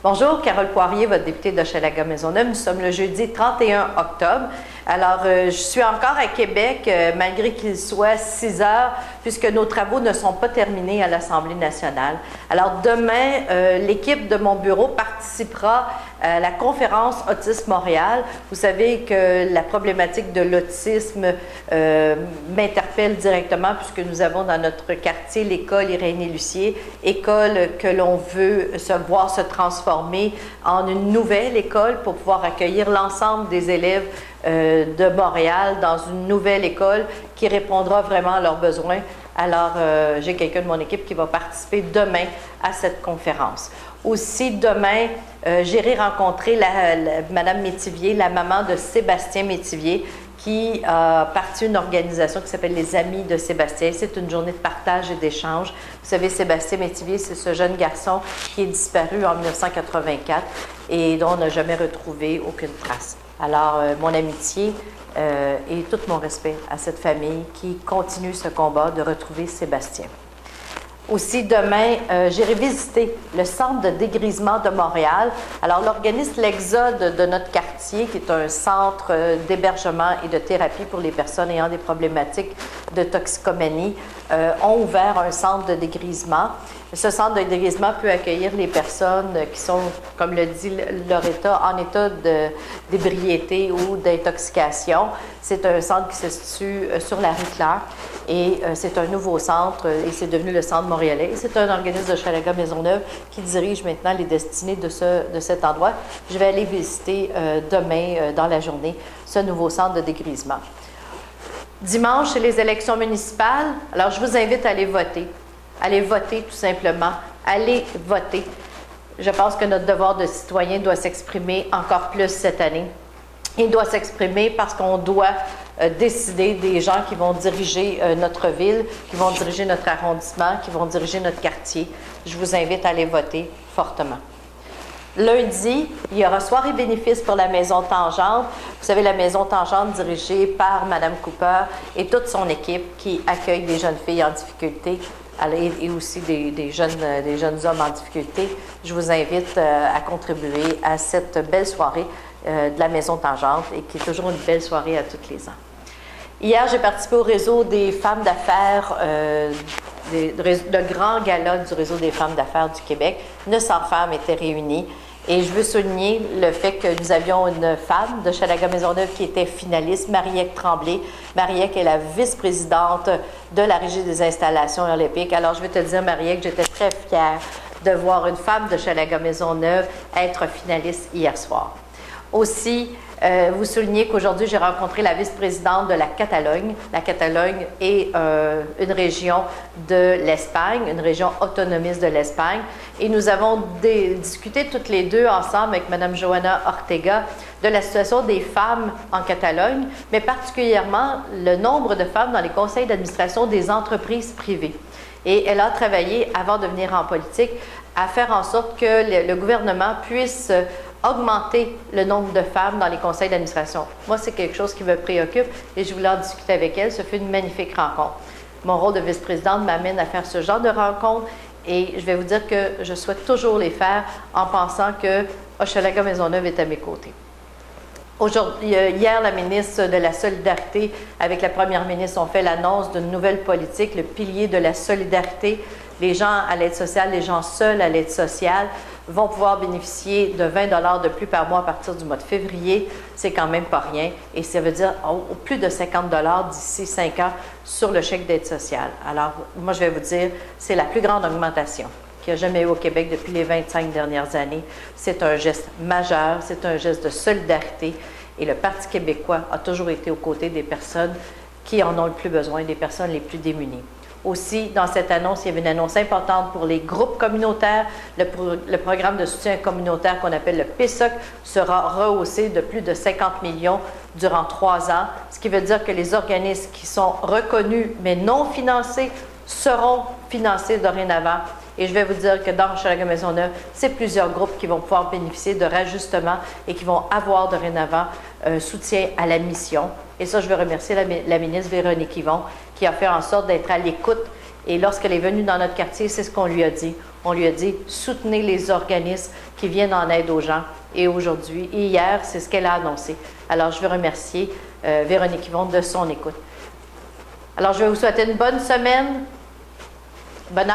Bonjour, Carole Poirier, votre députée d'Hochelaga-Maisonneuve. Nous sommes le jeudi 31 octobre. Alors, je suis encore à Québec, malgré qu'il soit 6 heures, puisque nos travaux ne sont pas terminés à l'Assemblée nationale. Alors, demain, l'équipe de mon bureau participera à la conférence Autisme Montréal. Vous savez que la problématique de l'autisme m'interpelle directement, puisque nous avons dans notre quartier l'école Irénée-Lucier, école que l'on veut voir se transformer en une nouvelle école pour pouvoir accueillir l'ensemble des élèves de Montréal dans une nouvelle école qui répondra vraiment à leurs besoins. Alors, j'ai quelqu'un de mon équipe qui va participer demain à cette conférence. Aussi, demain, j'irai rencontrer Madame Métivier, la maman de Sébastien Métivier, qui a parti une organisation qui s'appelle les Amis de Sébastien. C'est une journée de partage et d'échange. Vous savez, Sébastien Métivier, c'est ce jeune garçon qui est disparu en 1984 et dont on n'a jamais retrouvé aucune trace. Alors, mon amitié et tout mon respect à cette famille qui continue ce combat de retrouver Sébastien. Aussi, demain, j'irai visiter le centre de dégrisement de Montréal. Alors, l'organisme L'Exode de notre quartier, qui est un centre d'hébergement et de thérapie pour les personnes ayant des problématiques de toxicomanie, ont ouvert un centre de dégrisement. Ce centre de dégrisement peut accueillir les personnes qui sont, comme le dit leur état, en état d'ébriété ou d'intoxication. C'est un centre qui se situe sur la rue Clark et c'est un nouveau centre et c'est devenu le centre montréalais. C'est un organisme de Hochelaga-Maisonneuve qui dirige maintenant les destinées de cet endroit. Je vais aller visiter demain dans la journée ce nouveau centre de dégrisement. Dimanche, c'est les élections municipales. Alors, je vous invite à aller voter. Allez voter, tout simplement. Allez voter. Je pense que notre devoir de citoyen doit s'exprimer encore plus cette année. Il doit s'exprimer parce qu'on doit décider des gens qui vont diriger notre ville, qui vont diriger notre arrondissement, qui vont diriger notre quartier. Je vous invite à aller voter fortement. Lundi, il y aura soirée bénéfice pour la Maison Tangente. Vous savez, la Maison Tangente dirigée par Mme Cooper et toute son équipe qui accueille des jeunes filles en difficulté et aussi des jeunes hommes en difficulté. Je vous invite à contribuer à cette belle soirée de la Maison Tangente et qui est toujours une belle soirée à tous les ans. Hier, j'ai participé au réseau des femmes d'affaires, le grand gala du réseau des femmes d'affaires du Québec. 900 femmes étaient réunies. Et je veux souligner le fait que nous avions une femme de Hochelaga-Maisonneuve qui était finaliste, Marie-Èque Tremblay. Marie-Èque est la vice-présidente de la Régie des installations olympiques. Alors, je veux te dire, Marie-Èque, j'étais très fière de voir une femme de Hochelaga-Maisonneuve être finaliste hier soir. Aussi, vous soulignez qu'aujourd'hui, j'ai rencontré la vice-présidente de la Catalogne. La Catalogne est une région de l'Espagne, une région autonomiste de l'Espagne. Et nous avons discuté toutes les deux ensemble avec Mme Joana Ortega de la situation des femmes en Catalogne, mais particulièrement le nombre de femmes dans les conseils d'administration des entreprises privées. Et elle a travaillé, avant de venir en politique, à faire en sorte que le gouvernement puisse augmenter le nombre de femmes dans les conseils d'administration. Moi, c'est quelque chose qui me préoccupe et je voulais en discuter avec elle. Ce fut une magnifique rencontre. Mon rôle de vice-présidente m'amène à faire ce genre de rencontres et je vais vous dire que je souhaite toujours les faire en pensant que Hochelaga-Maisonneuve est à mes côtés. Hier, la ministre de la Solidarité, avec la première ministre, ont fait l'annonce d'une nouvelle politique, le pilier de la solidarité. Les gens à l'aide sociale, les gens seuls à l'aide sociale vont pouvoir bénéficier de 20 $ de plus par mois à partir du mois de février. C'est quand même pas rien. Et ça veut dire plus de 50 $ d'ici 5 ans sur le chèque d'aide sociale. Alors, moi, je vais vous dire, c'est la plus grande augmentation qu'il n'y a jamais eu au Québec depuis les 25 dernières années. C'est un geste majeur, c'est un geste de solidarité. Et le Parti québécois a toujours été aux côtés des personnes qui en ont le plus besoin, des personnes les plus démunies. Aussi, dans cette annonce, il y avait une annonce importante pour les groupes communautaires. Le programme de soutien communautaire qu'on appelle le PSOC sera rehaussé de plus de 50 millions durant 3 ans, ce qui veut dire que les organismes qui sont reconnus mais non financés seront financés dorénavant. Et je vais vous dire que dans Hochelaga-Maisonneuve, c'est plusieurs groupes qui vont pouvoir bénéficier de rajustements et qui vont avoir dorénavant un soutien à la mission. Et ça, je veux remercier la ministre Véronique Yvon qui a fait en sorte d'être à l'écoute. Et lorsqu'elle est venue dans notre quartier, c'est ce qu'on lui a dit. On lui a dit, soutenez les organismes qui viennent en aide aux gens. Et aujourd'hui, et hier, c'est ce qu'elle a annoncé. Alors, je veux remercier Véronique Yvon de son écoute. Alors, je vais vous souhaiter une bonne semaine. Bonne